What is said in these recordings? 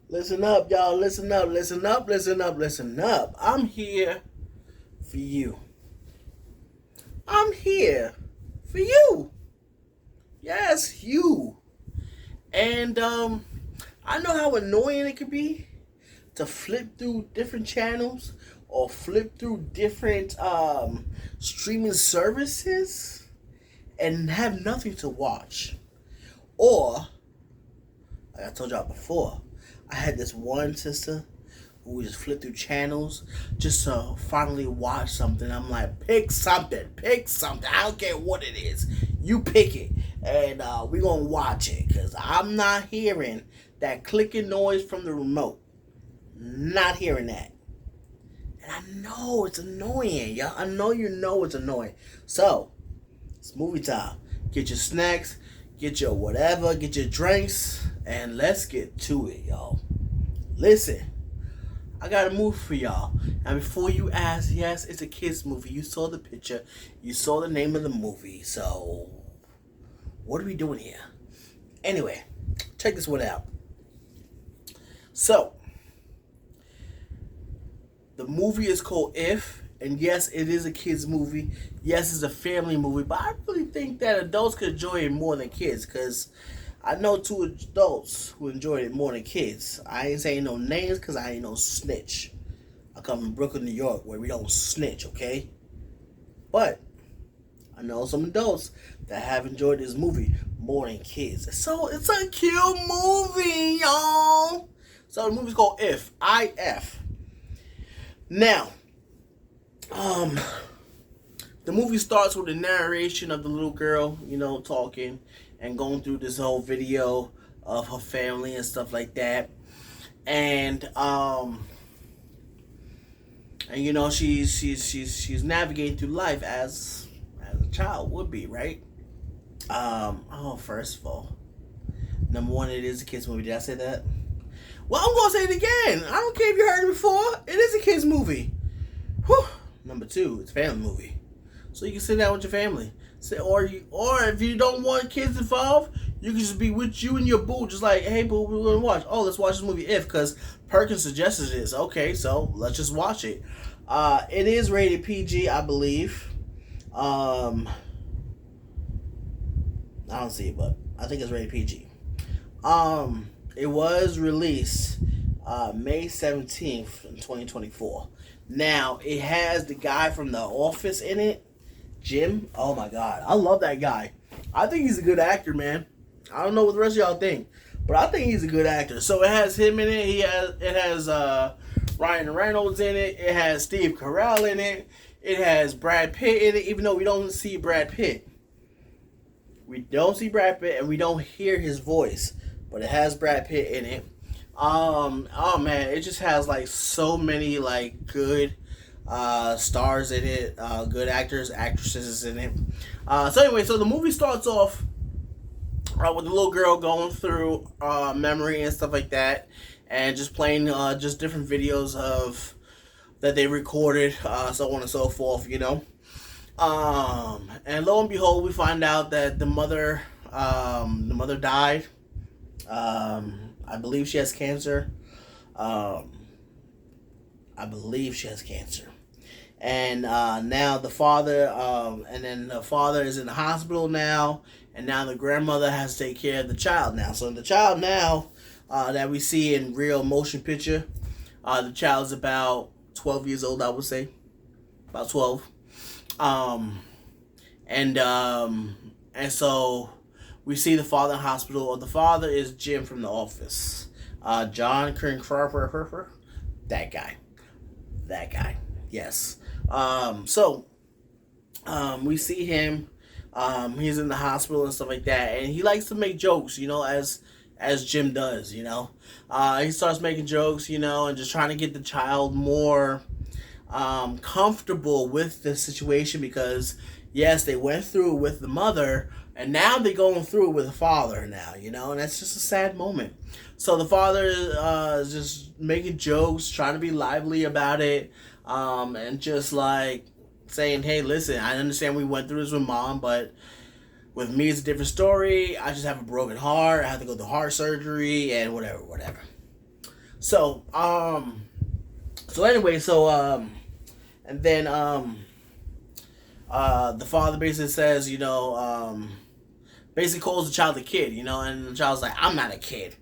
Listen up, y'all. Listen up, listen up, listen up, listen up. I'm here for you. I'm here for you. Yes, you. And I know how annoying it could be to flip through different channels or flip through different streaming services and have nothing to watch. Or, like I told y'all before, I had this one sister who would just flip through channels just to finally watch something. I'm like, pick something, pick something. I don't care what it is. You pick it, and we're going to watch it because I'm not hearing that clicking noise from the remote. Not hearing that. And I know it's annoying, y'all. I know you know it's annoying. So, it's movie time. Get your snacks, get your whatever, get your drinks, and let's get to it, y'all. Listen, I got a movie for y'all. And before you ask, yes, it's a kids movie. You saw the picture, you saw the name of the movie. So, what are we doing here? Anyway, check this one out. So, the movie is called If, and yes, it is a kids movie. Yes, it's a family movie, but I really think that adults could enjoy it more than kids because I know two adults who enjoyed it more than kids. I ain't saying no names because I ain't no snitch. I come from Brooklyn, New York, where we don't snitch, okay? But I know some adults that have enjoyed this movie more than kids. So it's a cute movie, y'all. So the movie's called If, I-F. Now, um, the movie starts with a narration of the little girl, talking and going through this whole video of her family and stuff like that. And she's navigating through life as a child would be, right? First of all, number one, it is a kids movie. Did I say that? Well, I'm gonna say it again. I don't care if you heard it before. It is a kids movie. Whew. Number two, it's a family movie, so you can sit down with your family. Or if you don't want kids involved, you can just be with you and your boo, just like, hey boo, we're gonna watch. Oh, let's watch this movie If, because Perkins suggested this. Okay, so let's just watch it. It is rated PG, I believe. I don't see it, but I think it's rated PG. It was released May 17th, 2024. Now, it has the guy from The Office in it, Jim. Oh my god, I love that guy. I think he's a good actor, man. I don't know what the rest of y'all think, but I think he's a good actor. So it has him in it. It has Ryan Reynolds in it. It has Steve Carell in it. It has Brad Pitt in it, even though we don't see Brad Pitt. We don't see Brad Pitt and we don't hear his voice, but it has Brad Pitt in it. Oh man, it just has like so many like good stars in it, good actors, actresses in it. So anyway, so the movie starts off with the little girl going through memory and stuff like that, and just playing just different videos of that they recorded, so on and so forth, And lo and behold, we find out that the mother died. I believe she has cancer. Um, I believe she has cancer. And now the father, and then the father is in the hospital now, and now the grandmother has to take care of the child now. So the child now that we see in real motion picture, the child is about 12 years old, I would say, about 12. Um, and so we see the father in the hospital. The father is Jim from The Office. John Kern, that guy. That guy. Yes. We see him. He's in the hospital and stuff like that, and he likes to make jokes, as Jim does. He starts making jokes, and just trying to get the child more comfortable with the situation because yes, they went through it with the mother, and now they're going through it with the father now, and that's just a sad moment. So the father is just making jokes, trying to be lively about it, and just like saying, hey, listen, I understand we went through this with mom, but with me it's a different story. I just have a broken heart. I have to go through heart surgery and whatever. So so anyway, and then the father basically says, basically calls the child a kid, and the child's like, I'm not a kid.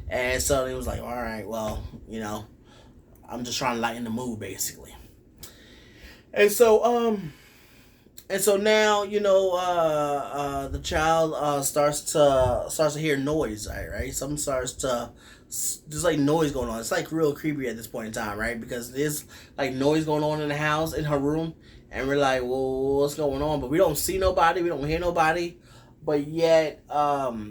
And so he was like, all right, well, I'm just trying to lighten the mood, basically. And so, now, the child starts to hear noise, right? Something starts to, there's like noise going on. It's like real creepy at this point in time, right? Because there's like noise going on in the house, in her room, and we're like, well, what's going on? But we don't see nobody, we don't hear nobody. But yet,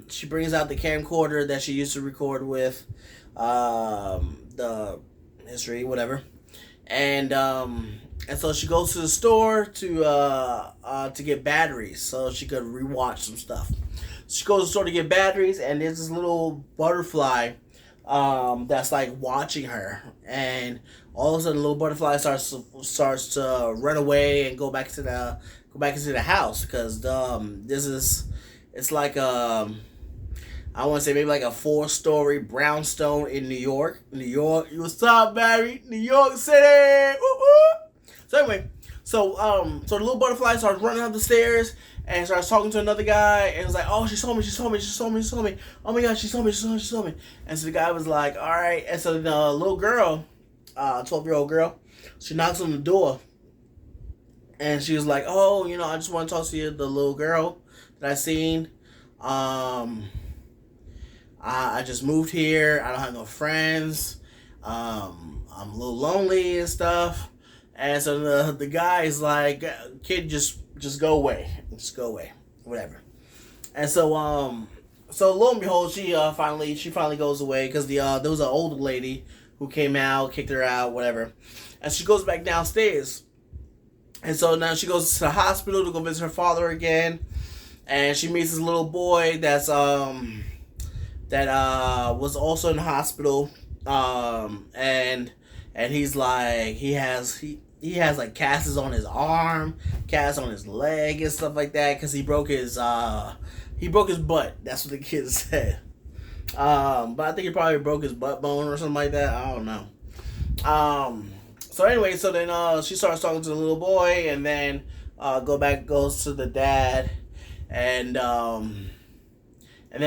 she brings out the camcorder that she used to record with, the history, whatever, and so she goes to the store to get batteries so she could rewatch some stuff. She goes to the store to get batteries, and there's this little butterfly, that's like watching her, and all of a sudden, the little butterfly starts to run away and go back into the house because this is it's like I want to say maybe like a 4-story brownstone in New York. New York, you stop, Barry. New York City. Woo-woo. So anyway, so the little butterfly starts running up the stairs and starts talking to another guy, and it's like, oh, she saw me. Oh my God, she saw me. And so the guy was like, all right. And so the little girl, 12-year-old girl, she knocks on the door, and she was like, oh, I just want to talk to you, the little girl that I seen. I just moved here. I don't have no friends. I'm a little lonely and stuff. And so the guy is like, kid, just go away. Just go away. Whatever. And so lo and behold, she finally goes away because there was an older lady who came out, kicked her out, whatever. And she goes back downstairs. And so now she goes to the hospital to go visit her father again. And she meets this little boy that was also in the hospital, and he's like he has like casts on his arm, casts on his leg and stuff like that because he broke his butt. That's what the kid said. But I think he probably broke his butt bone or something like that. I don't know. So anyway, so then she starts talking to the little boy, and then goes to the dad. And then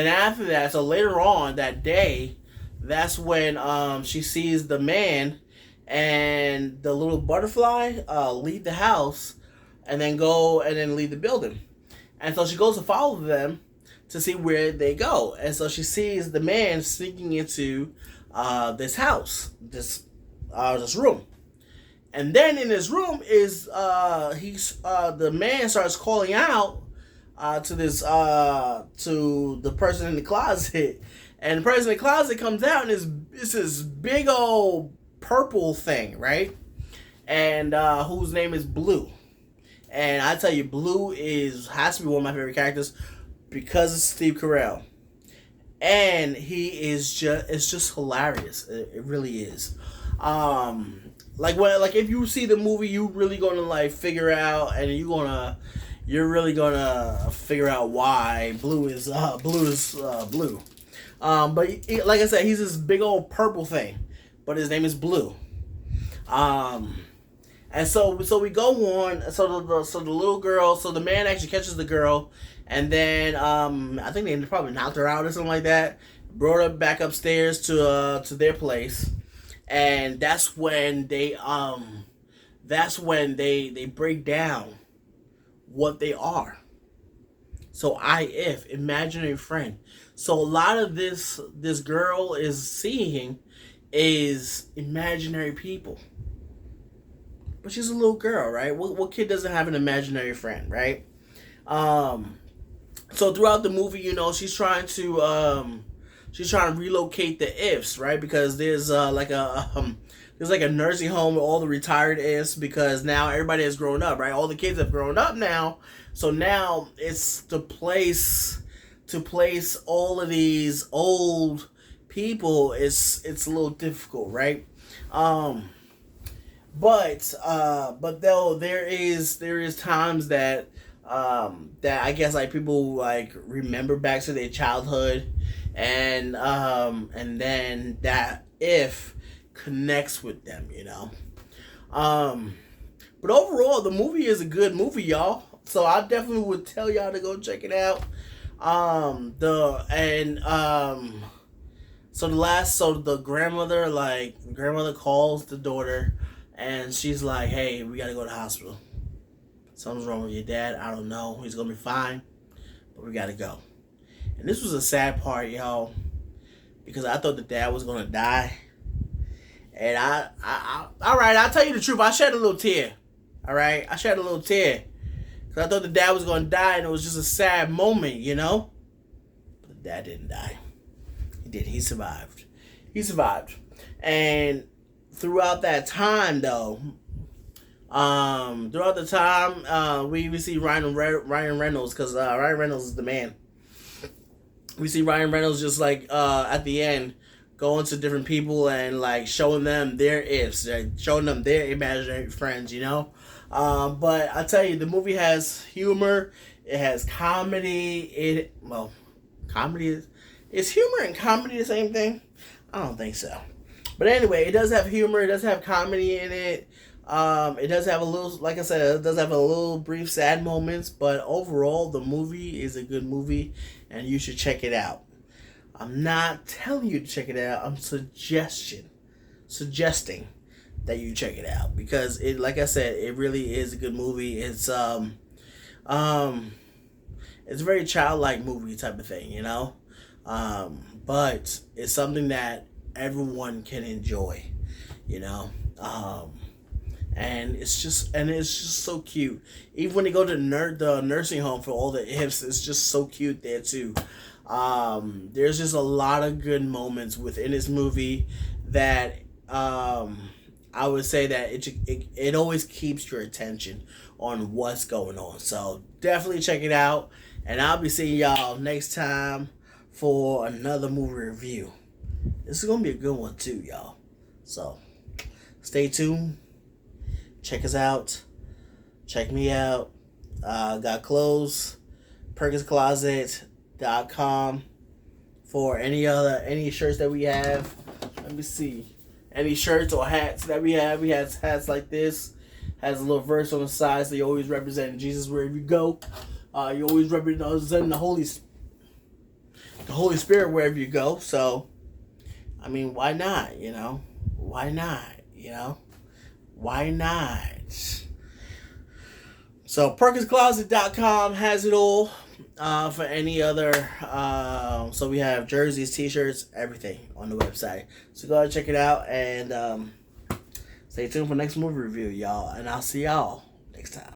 after that, so later on that day, that's when she sees the man and the little butterfly leave the house and then leave the building. And so she goes to follow them to see where they go. And so she sees the man sneaking into this house, this room. And then in his room is the man starts calling out to the person in the closet, and the person in the closet comes out, and it's this big old purple thing, right? And whose name is Blue. And I tell you, Blue has to be one of my favorite characters because it's Steve Carell, and it's just hilarious. It really is. Like if you see the movie, you really gonna like figure out, and you're really gonna figure out why Blue is Blue. But like I said, he's this big old purple thing, but his name is Blue. And so we go on. So the little girl. So the man actually catches the girl, and then I think they probably knocked her out or something like that. Brought her back upstairs to their place, and that's when they break down what they are. So if imaginary friend. So a lot of this girl is seeing is imaginary people. But she's a little girl, right? What kid doesn't have an imaginary friend, right? So throughout the movie, she's trying to relocate the ifs, right? Because there's like a nursing home with all the retired ifs, because now everybody has grown up, right? All the kids have grown up now. So now it's to place all of these old people. It's a little difficult, right? But though there is times that I guess like people like remember back to their childhood, and then that if connects with them, you know. But overall, the movie is a good movie, y'all. So I definitely would tell y'all to go check it out. The and So the grandmother calls the daughter, and she's like, "Hey, we gotta go to the hospital. Something's wrong with your dad. I don't know. He's gonna be fine, but we gotta go." And this was a sad part, y'all, because I thought the dad was gonna die. And all right, I'll tell you the truth. I shed a little tear. All right, I shed a little tear because I thought the dad was gonna die, and it was just a sad moment, you know. But the dad didn't die. He did. He survived. He survived. And throughout that time, though, we see Ryan Reynolds, because Ryan Reynolds is the man. We see Ryan Reynolds just like at the end going to different people and like showing them their ifs, like, showing them their imaginary friends, you know. But I tell you, the movie has humor. It has comedy. Comedy is humor and comedy the same thing? I don't think so. But anyway, it does have humor. It does have comedy in it. It does have a little, like I said, it does have a little brief sad moments. But overall, the movie is a good movie, and you should check it out. I'm not telling you to check it out. I'm suggesting that you check it out because it, like I said, it really is a good movie. It's a very childlike movie type of thing, you know. But it's something that everyone can enjoy, you know. And it's just so cute. Even when they go to the nursing home for all the ifs, it's just so cute there too. There's just a lot of good moments within this movie that I would say that it always keeps your attention on what's going on. So definitely check it out, and I'll be seeing y'all next time for another movie review. This is gonna be a good one too, y'all. So stay tuned. Check us out. Check me out. Got clothes. PerkinsCloset.com for any shirts that we have. Let me see. Any shirts or hats that we have. We have hats like this. Has a little verse on the side, so you always represent Jesus wherever you go. You always represent the Holy Spirit wherever you go. So, I mean, why not? You know, why not? You know, why not? So PerkinsCloset.com has it all. For any other, so we have jerseys, t-shirts, everything on the website. So go ahead and check it out, and stay tuned for next movie review, y'all. And I'll see y'all next time.